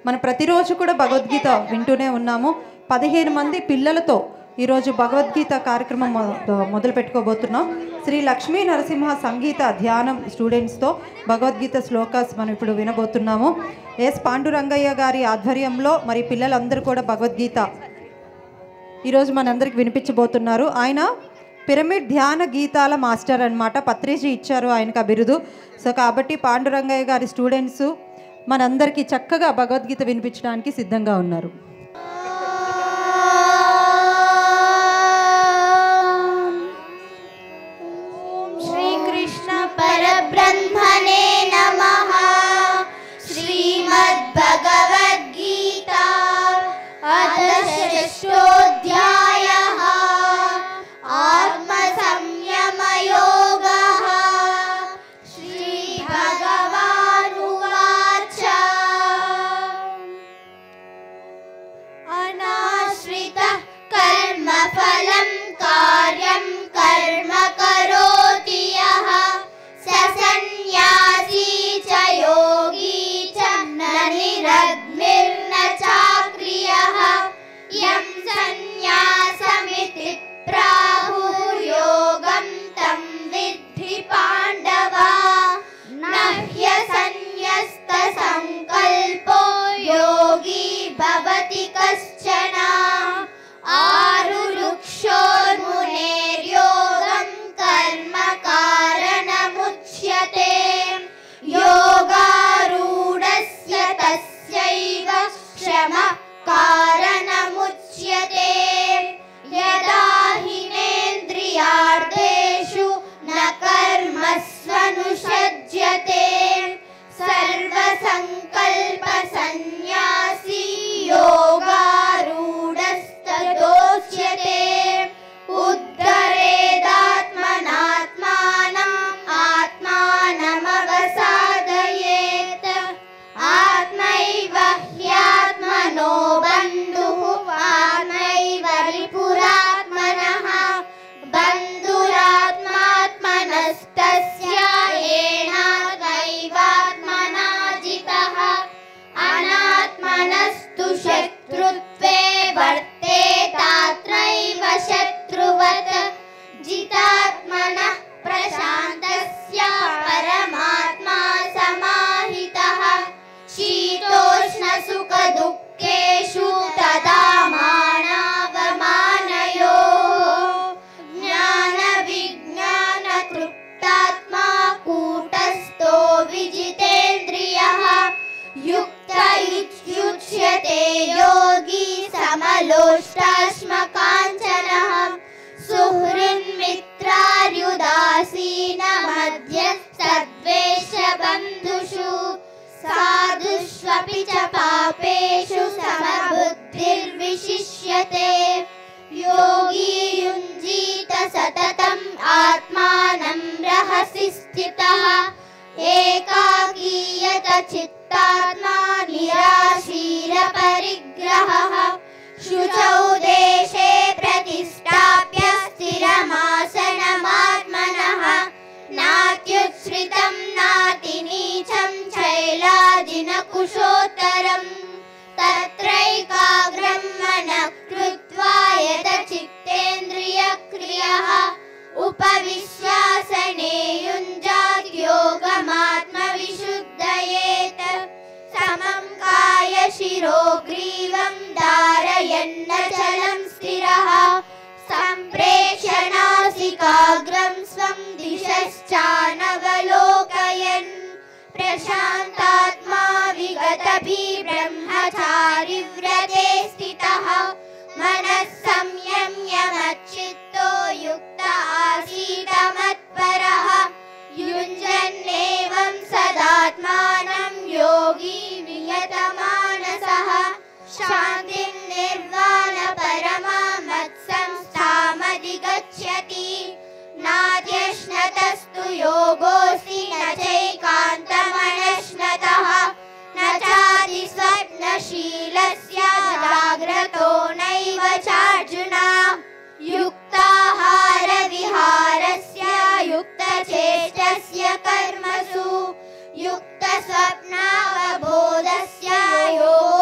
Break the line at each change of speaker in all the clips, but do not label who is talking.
మనం ప్రతిరోజు కూడా భగవద్గీత వింటూనే ఉన్నాము. 15 మంది పిల్లలతో ఈరోజు భగవద్గీత కార్యక్రమం మొదలు పెట్టుకోబోతున్నాం. శ్రీ లక్ష్మీ నరసింహ సంగీత ధ్యానం స్టూడెంట్స్తో భగవద్గీత శ్లోకాస్ మనం ఇప్పుడు వినబోతున్నాము. ఎస్ పాండురంగయ్య గారి ఆధ్వర్యంలో మరి పిల్లలందరూ కూడా భగవద్గీత ఈరోజు మనందరికి వినిపించబోతున్నారు. ఆయన పిరమిడ్ ధ్యాన గీతాల మాస్టర్ అన్నమాట. పత్రిజీ ఇచ్చారు ఆయనకు ఆ బిరుదు. సో కాబట్టి పాండురంగయ్య గారి స్టూడెంట్స్ మనందరికీ చక్కగా భగవద్గీత వినిపించడానికి సిద్ధంగా ఉన్నారు.
శ్రీకృష్ణ పరబ్రహ్మణే నమః. శ్రీమద్ భగవద్గీత అథ షష్ఠోధ్యాయః. ఆత్మ సంయమ యోగః. శ్రీ భగవానువాచ అనాశ్రిత కర్మ ఫలం కార్యం కర్మ కరోతి యః స సన్యాసీ చ యోగీ చ న నిరగ్నిర్న చాక్రియః. యం సన్యాసమితి ప్రాహుర్యోగం తం విద్ధి పాండవ. నహ్యసన్యస్త సంకల్పో యోగీ భవతి కశ్చన. ఆరురుక్షోర్మునేర్యోగం కర్మ కారణముచ్యతే. యోగారూఢస్య తస్యైవ శ్రమ కారణముచ్యతే. యదా హినేంద్రియార్థేషు న కర్మస్వనుషజ్యతే. సర్వసంకల్ప సన్యాసీ యోగారూఢస్తదోచ్యతే. ఉద్ధరేదాత్మనాత్మానం ఆత్మానమవసాదయేత్. ఆత్మైవ హ్యాత్మనో బంధుః ఆత్మైవ రిపురాత్మనః. బంధురాత్మాత్మనస్తస్య ఏనాత్మైవాత్మనా జితః. అనాత్మనస్తు శత్రుత్వే వర్తేతాత్రైవ శత్రువత్. జితాత్మనః ప్రశాంతస్య పరమాత్మా సమాహితః. శీతోష్ణ సుఖ దుఃఖేషు తదా మానావమానయోః. జ్ఞాన విజ్ఞాన తృప్తాత్మా కూటస్థో విజితేంద్రియః. యుక్త యుచ్యతే యోగి సమలోష్టాశ్మకాంచనః. సుహృన్మిత్రార్యుదాసీన మధ్యస్థద్వేష బంధుషు. సాధుష్వపి చ పాపేషు సమబుద్ధిర్విశిష్యతే. యోగి యుంజీత సతతం ఆత్మానం రహసి స్థితః. ఏకాకీయత చిత్తాత్మా నిరాశీర పరిగ్రహః. శుచౌ దేశే ప్రతిష్టాప్య స్థిరమాసనమాత్మనః. నాత్యుచ్ఛ్రితం నాతి నీచం చైలాజిన కుశోత్తరం. తత్రైకాగ్రం మనః కృత్వా యత చిత్తేంద్రియ క్రియః. ఉపవిశ్యాసనే యుంజాత్ యోగమాత్మవిశుద్ధయేత్. సమం కాయ శిరో గ్రీవం ధారయన్నచలం స్థిరః. సంప్రేక్షణాసికాగ్రం స్వం దిశశ్చానవలోకయన్. ప్రశాంతాత్మా విగతభి బ్రహ్మచారి వ్రతే స్థితః. మనః సంయమ్య మచ్చిత్తో యుక్త ఆసీత మత్పరః. యుంజన్నేవం సదాత్మానం యోగి వియతమానసః. శాంతిం నిర్వాణ పరమామత్సంస్థామధిగచ్చతి. నాద్యశ్నతస్తు యోగోऽస్తి న చైకాంతమనశ్నతః. న చాతి స్వప్నశీలస్య జాగ్రతో నైవ చార్జున. యుక్తాహార విహారస్య యుక్తచేష్టస్య కర్మసు. యుక్తస్వప్నావబోధస్య యోగ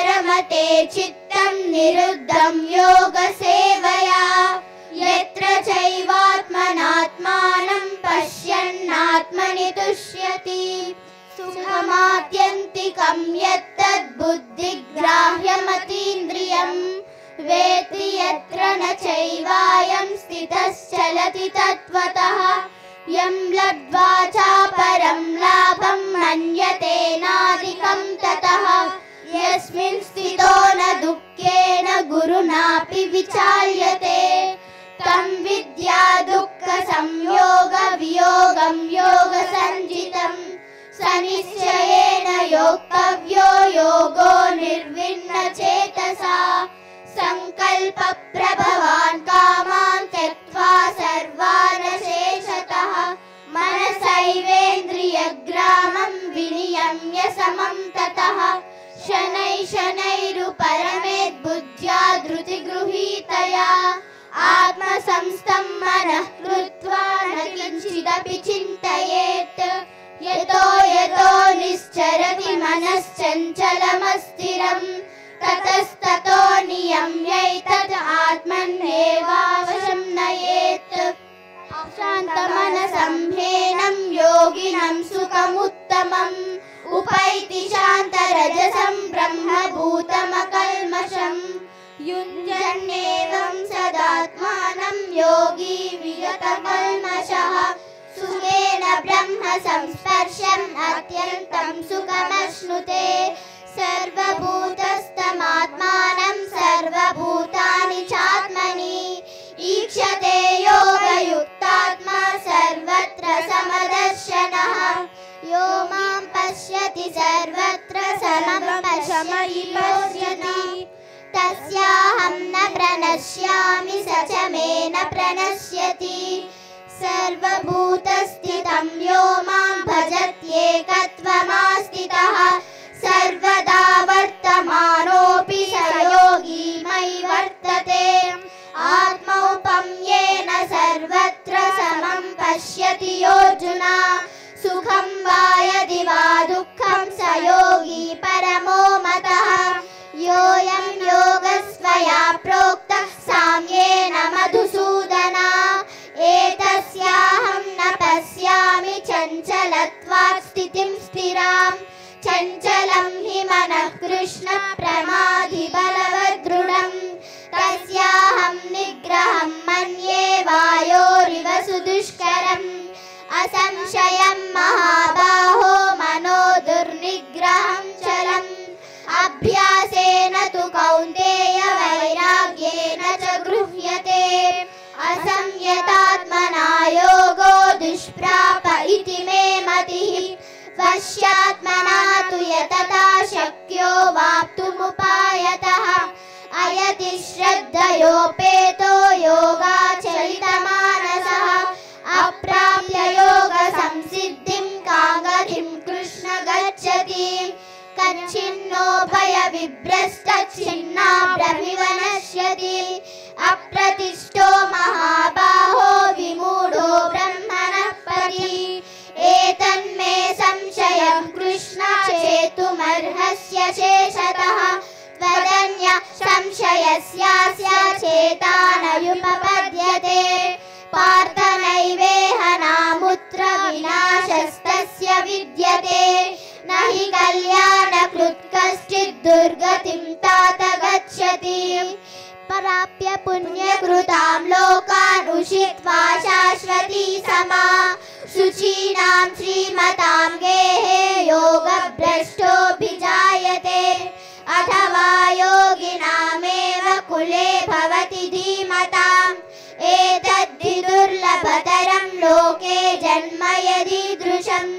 रमते चित्तं निरुद्धं योगसेवया यत्र चैवात्मनात्मानं पश्यन्नात्मनि तुष्यति सुखमात्यन्तिकं यत्तद्बुद्धिग्राह्यमतीन्द्रियं वेत्ति यत्र न चैवायं स्थितश्चलति तत्त्वतः यं लब्ध्वा चापरं लाभं मन्यते नाधिकं ततः यस्मिन् स्थितो न दुःखेन गुरुणापि विचाल्यते तं विद्या दुःखसंयोगवियोगं योगसञ्जितं स निश्चयेन योक्तव्यो योगो निर्विण्णचेतसा संकल्पप्रभवान् कामान् त्यक्त्वा सर्वान् शेषतः मनसैवेन्द्रियग्रामं विनियम्य समं ततः शनैः शनैरुपरमेत् बुद्ध्या धृतिगृहीतया आत्मसंस्थं मनः कृत्वा न किञ्चिदपि चिन्तयेत् यतो यतो निश्चरति मनश्चञ्चलमस्थिरं ततस्ततो नियम्यैतद् आत्मन्नेवावशं नयेत् शान्तमनसं ह्येनं योगिनं सुखमुत्तमम् उपैति शान्तरजसं ब्रह्मभूतमकल्मषम् युञ्जन्नेवं सदात्मानं योगी विगतकल्मषः सुखेन ब्रह्म संस्पर्शम् अत्यन्तं सुखमश्नुते सर्वभूतस्थमात्मानं सर्वभूतानि चात्मनि ईक्षते योगयुक्तात्मा सर्वत्र समदर्शनः यो मां पश्यति सर्वत्र समं पश्यति तस्याहं न प्रणश्यामि स च मे न प्रणश्यति सर्वभूतस्थितं यो मां भजत्येकत्वमास्थितः सर्वदा वर्तमानोऽपि स योगी मयि वर्तते आत्मौपम्येन सर्वत्र समं पश्यति योऽर्जुन सुखं वा यदि वा दुःखं स योगी परमो मतः योऽयं योगस्त्वया प्रोक्तः साम्येन मधुसूदन एतस्याहं न पश्यामि चञ्चलत्वात् स्थितिं स्थिरां चञ्चलं हि मनः कृष्ण प्रमाधि बलवदृढं तस्याहं निग्रहं मन्ये वायोरिव सुदुष्करम् असंशयं महाबाहो मनो दुर्निग्रहं चलम् अभ्यासेन तु कौन्तेय वैराग्येन च गृह्यते असंयतात्मना योगो दुष्प्राप इति मे मतिः वश्यात्मना तु यतता शक्यो वाप्तुमुपायतः अयति श्रद्धयोपेतो योगाचलितमानसः अप्राप्य योगसंसिद्धिं काङ्गतिं कृष्ण गच्छति कच्छिन्नो भयविभ्रष्टच्छिन्नाभ्रमिव नश्यति अप्रतिष्ठो महाबाहो विमूढो ब्रह्मणः परि एतन्मे संशयं कृष्ण चेतुमर्हस्य शेषतः त्वदन्य संशयस्यास्य चेतानयुपपद्यते पार्थ नैवेह नामुत्र विनाशस्तस्य विद्यते न हि कल्याणकृत् कश्चित् दुर्गतिं तात गच्छति प्राप्य पुण्यकृतां लोकान् उषित्वा शाश्वती समा शुचीनां श्रीमतां गेहे योगभ्रष्टोऽभिजायते अथवा योगिनामेव कुले भवति धीमताम् एतद्धि दुर्लभतरं लोके जन्म यदीदृशम्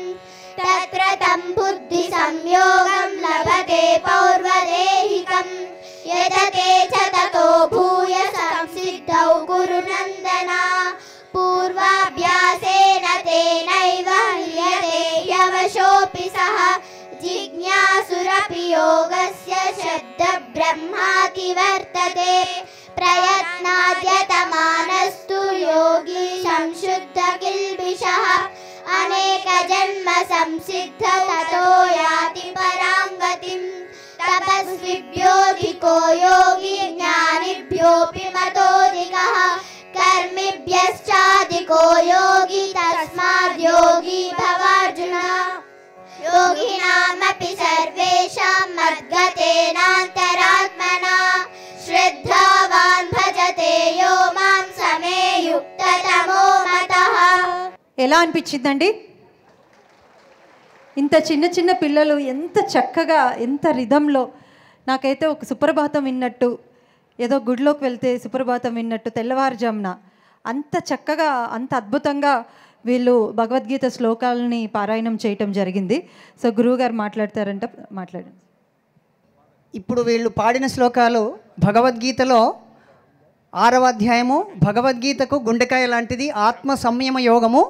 तत्र तं बुद्धिसंयोगं लभते पौर्वदेहिकम् यदते च ततो भूय संसिद्धौ कुरु नन्दन पूर्वाभ्यासेन तेनैव ह्रियते यवशोऽपि सः जिज्ञासुरपि योगस्य शब्दब्रह्माति वर्तते प्रयत्नाद्यतमानस्तु योगी संशुद्धकिल्बिषः अनेकजन्म संसिद्धौ ततो याति परां गतिम् तपः तपस्विभ्योऽधिको योगी ज्ञानिभ्योऽपि मतोऽधिकः कर्मिभ्यश्चाधिको योगी तस्माद् योगी भवार्जुन योगिनामपि सर्वेषां मद्गतेनान्तरात्मना श्रद्धावान् भजते यो मां समे युक्ततमो मतः.
ఎలా అనిపించిందండి? ఇంత చిన్న చిన్న పిల్లలు ఎంత చక్కగా, ఎంత రిధంలో, నాకైతే ఒక సుప్రభాతం విన్నట్టు, ఏదో గుడిలోకి వెళ్తే సుప్రభాతం విన్నట్టు తెల్లవారుజామున అంత చక్కగా, అంత అద్భుతంగా వీళ్ళు భగవద్గీత శ్లోకాలని పారాయణం చేయటం జరిగింది. సో గురువుగారు మాట్లాడతారంట, మాట్లాడండి.
ఇప్పుడు వీళ్ళు పాడిన శ్లోకాలు భగవద్గీతలో 6వ అధ్యాయము, భగవద్గీతకు గుండెకాయ లాంటిది, ఆత్మ సంయమ యోగము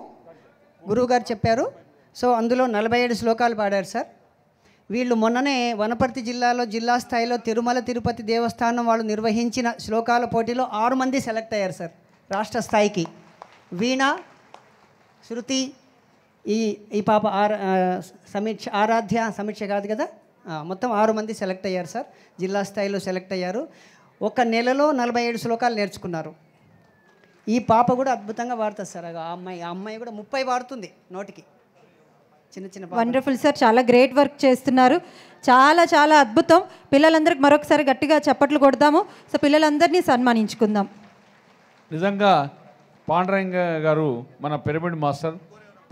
గురువుగారు చెప్పారు. సో అందులో 47 శ్లోకాలు పాడారు సార్. వీళ్ళు మొన్ననే వనపర్తి జిల్లాలో జిల్లా స్థాయిలో తిరుమల తిరుపతి దేవస్థానం వాళ్ళు నిర్వహించిన శ్లోకాల పోటీలో 6 మంది సెలెక్ట్ అయ్యారు సార్ రాష్ట్ర స్థాయికి. వీణ, శృతి, ఈ పాప సమీక్ష, ఆరాధ్య సమీక్ష కాదు కదా, మొత్తం 6 మంది సెలెక్ట్ అయ్యారు సార్. జిల్లా స్థాయిలో సెలెక్ట్ అయ్యారు. ఒక నెలలో 47 శ్లోకాలు నేర్చుకున్నారు. ఈ పాప కూడా అద్భుతంగా వాడుతుంది సార్. ఆ అమ్మాయి కూడా 30 వాడుతుంది నోటికి. చిన్న చిన్న
వండర్ఫుల్ సార్, చాలా గ్రేట్ వర్క్ చేస్తున్నారు. చాలా చాలా అద్భుతం. పిల్లలందరికీ మరొకసారి గట్టిగా చప్పట్లు కొడదాము. సో పిల్లలందరినీ సన్మానించుకుందాం.
నిజంగా పాండరంగ గారు, మన పిరమిడ్ మాస్టర్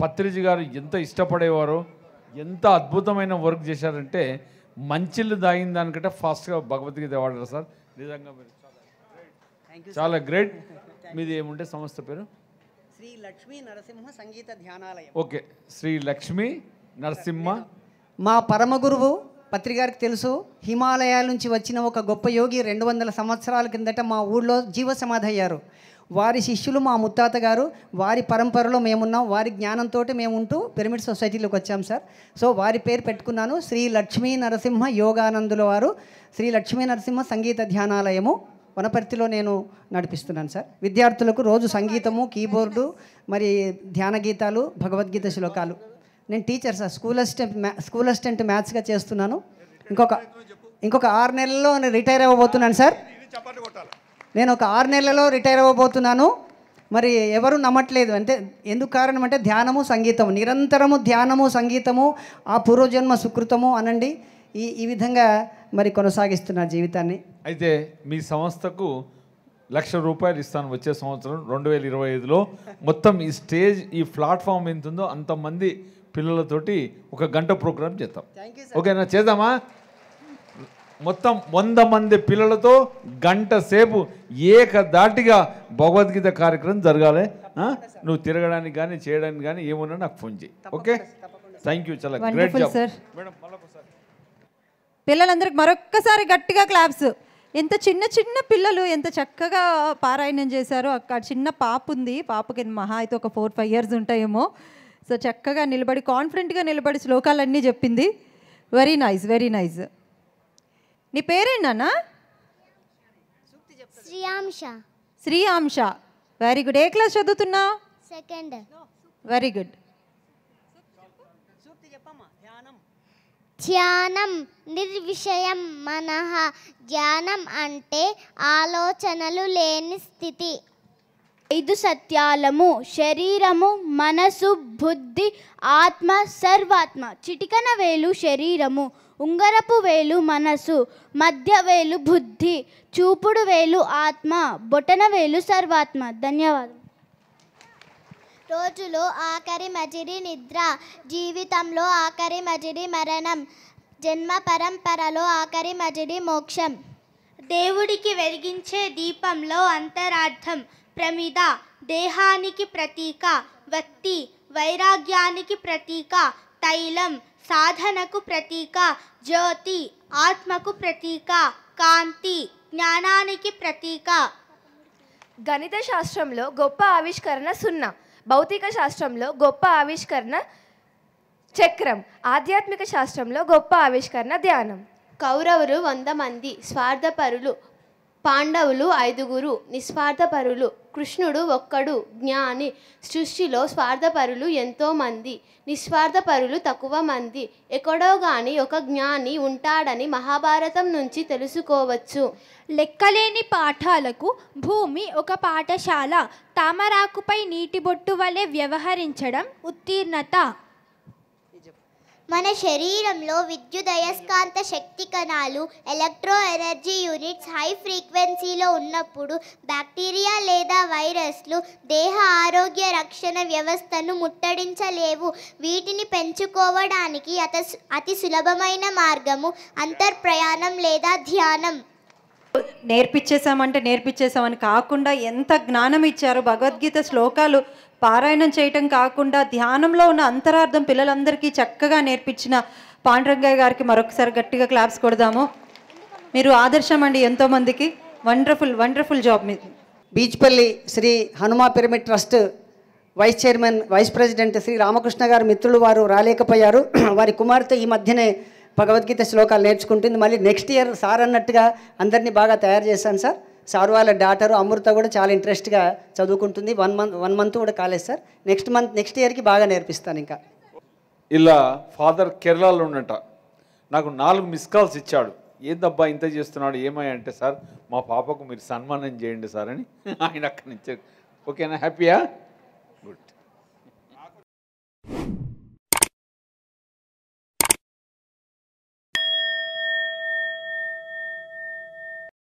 పత్రిజీ గారు ఎంత ఇష్టపడేవారో, ఎంత అద్భుతమైన వర్క్ చేశారంటే మంచిళ్ళు దాగిన దానికంటే ఫాస్ట్గా భగవద్గీత వాడారు సార్. నిజంగా మీరు చాలా గ్రేట్. మీది ఏముంటే సంస్థ పేరు?
శ్రీ లక్ష్మీ నరసింహ సంగీత ధ్యానాలయం.
ఓకే, శ్రీ లక్ష్మీ నరసింహ.
మా పరమ గురువు పత్రిగారికి తెలుసు, హిమాలయాల నుంచి వచ్చిన ఒక గొప్ప యోగి 200 సంవత్సరాల కిందట మా ఊళ్ళో జీవ సమాధి అయ్యారు. వారి శిష్యులు మా ముత్తాత గారు, వారి పరంపరలో మేమున్నాం. వారి జ్ఞానంతో మేము ఉంటూ పిరమిడ్ సొసైటీలోకి వచ్చాం సార్. సో వారి పేరు పెట్టుకున్నాను, శ్రీ లక్ష్మీ నరసింహ యోగానందుల వారు శ్రీ లక్ష్మీ నరసింహ సంగీత ధ్యానాలయము వనపర్తిలో నేను నడిపిస్తున్నాను సార్. విద్యార్థులకు రోజు సంగీతము, కీబోర్డు, మరి ధ్యాన గీతాలు, భగవద్గీత శ్లోకాలు. నేను టీచర్ సార్, స్కూల్ అసిస్టెంట్ మ్యాథ్స్గా చేస్తున్నాను. ఇంకొక 6 నెలల్లో రిటైర్ అవ్వబోతున్నాను సార్. నేను ఒక 6 నెలలలో రిటైర్ అవ్వబోతున్నాను. మరి ఎవరు నమ్మట్లేదు అంటే ఎందుకు కారణం అంటే ధ్యానము, సంగీతము, నిరంతరము ధ్యానము, సంగీతము, ఆ పూర్వజన్మ సుకృతము అనండి. ఈ విధంగా మరి కొనసాగిస్తున్నారు జీవితాన్ని.
అయితే మీ సంస్థకు ₹1,00,000 ఇస్తాను వచ్చే సంవత్సరం 2025లో. మొత్తం ఈ స్టేజ్, ఈ ప్లాట్ఫామ్ ఎంత ఉందో అంతమంది పిల్లలతోటి 1 గంట ప్రోగ్రామ్ చేద్దాం. ఓకేనా? చేద్దామా? మొత్తం 100 మంది పిల్లలతో గంట సేపు ఏకదాటిగా భగవద్గీత కార్యక్రమం జరగాలి. నువ్వు తిరగడానికి కానీ చేయడానికి కానీ ఏమున్నా నాకు ఫోన్ చేయి. Okay, thank you. చాలా గ్రేట్ జాబ్ మేడం.
పిల్లలందరికీ మరొక్కసారి గట్టిగా క్లాప్స్. ఎంత చిన్న చిన్న పిల్లలు ఎంత చక్కగా పారాయణం చేశారో. అక్కడ చిన్న పాప ఉంది, పాపకి మహా అయితే ఒక 4-5 years ఉంటాయేమో. సో చక్కగా నిలబడి, కాన్ఫిడెంట్గా నిలబడి శ్లోకాలన్నీ చెప్పింది. Very nice, very nice. నీ పేరేంటన్నా?
శ్రీయాంశ.
శ్రీయాంశ, వెరీ గుడ్. ఏ క్లాస్ చదువుతున్నావు?
2nd.
Very good.
ధ్యానం నిర్విషయం మనః. ధ్యానం అంటే ఆలోచనలు లేని స్థితి.
5 సత్యాలము: శరీరము, మనసు, బుద్ధి, ఆత్మ, సర్వాత్మ. చిటికన వేలు శరీరము, ఉంగరపు వేలు మనసు, మధ్య వేలు బుద్ధి, చూపుడు వేలు ఆత్మ, బొటన వేలు సర్వాత్మ. ధన్యవాదాలు.
రోజులో ఆఖరి మజిరి నిద్ర, జీవితంలో ఆఖరి మజిరి మరణం, జన్మ పరంపరలో ఆఖరి మజిరి మోక్షం.
దేవుడికి వెలిగించే దీపంలో అంతరార్థం. ప్రమిద దేహానికి ప్రతీక, వత్తి వైరాగ్యానికి ప్రతీక, తైలం సాధనకు ప్రతీక, జ్యోతి ఆత్మకు ప్రతీక, కాంతి జ్ఞానానికి ప్రతీక.
గణిత శాస్త్రంలో గొప్ప ఆవిష్కరణ 0, భౌతిక శాస్త్రంలో గొప్ప ఆవిష్కరణ చక్రం, ఆధ్యాత్మిక శాస్త్రంలో గొప్ప ఆవిష్కరణ ధ్యానం.
కౌరవులు 100 మంది స్వార్థపరులు, పాండవులు 5 నిస్వార్థపరులు, కృష్ణుడు ఒక్కడు జ్ఞాని. సృష్టిలో స్వార్థపరులు ఎంతోమంది, నిస్వార్థపరులు తక్కువ మంది. ఎక్కడో గాని ఒక జ్ఞాని ఉంటాడని మహాభారతం నుంచి తెలుసుకోవచ్చు.
లెక్కలేని పాఠాలకు భూమి ఒక పాఠశాల. తామరాకుపై నీటి బొట్టు వలె వ్యవహరించడం ఉత్తీర్ణత.
మన శరీరంలో విద్యుదయస్కాంత శక్తి కణాలు ఎలక్ట్రో ఎనర్జీ యూనిట్స్ హై ఫ్రీక్వెన్సీలో ఉన్నప్పుడు బ్యాక్టీరియా లేదా వైరస్లు దేహ ఆరోగ్య రక్షణ వ్యవస్థను ముట్టడించలేవు. వీటిని పెంచుకోవడానికి అతి సులభమైన మార్గము అంతర్ప్రయాణం లేదా ధ్యానం.
నేర్పించేసామని కాకుండా ఎంత జ్ఞానం ఇచ్చారు. భగవద్గీత శ్లోకాలు పారాయణం చేయటం కాకుండా ధ్యానంలో ఉన్న అంతరార్థం పిల్లలందరికీ చక్కగా నేర్పించిన పాండురంగయ్య గారికి మరొకసారి గట్టిగా క్లాప్స్ కొడదాము. మీరు ఆదర్శం అండి ఎంతోమందికి. వండర్ఫుల్ జాబ్ మీది.
Beechpalli Shri Hanuma pyramid trust vice president Shri Ramakrishna గారు మిత్రులు వారు రాలేకపోయారు. వారి కుమార్తె ఈ మధ్యనే భగవద్గీత శ్లోకాలు నేర్చుకుంటుంది. మళ్ళీ నెక్స్ట్ ఇయర్ సార్ అన్నట్టుగా అందరినీ బాగా తయారు చేశాను సార్. సార్ వాళ్ళ డాటరు అమృత కూడా చాలా ఇంట్రెస్ట్గా చదువుకుంటుంది. వన్ మంత్ కూడా కాలేదు సార్. నెక్స్ట్ ఇయర్కి బాగా నేర్పిస్తాను. ఇంకా
ఇలా ఫాదర్ కేరళలో ఉన్నట నాకు 4 మిస్ కాల్స్ ఇచ్చాడు. ఏందబ్బా ఇంత చేస్తున్నాడు ఏమై అంటే, సార్ మా పాపకు మీరు సన్మానం చేయండి సార్ అని ఆయన అక్కడి నుంచి. ఓకేనా? హ్యాపీయా? గుడ్.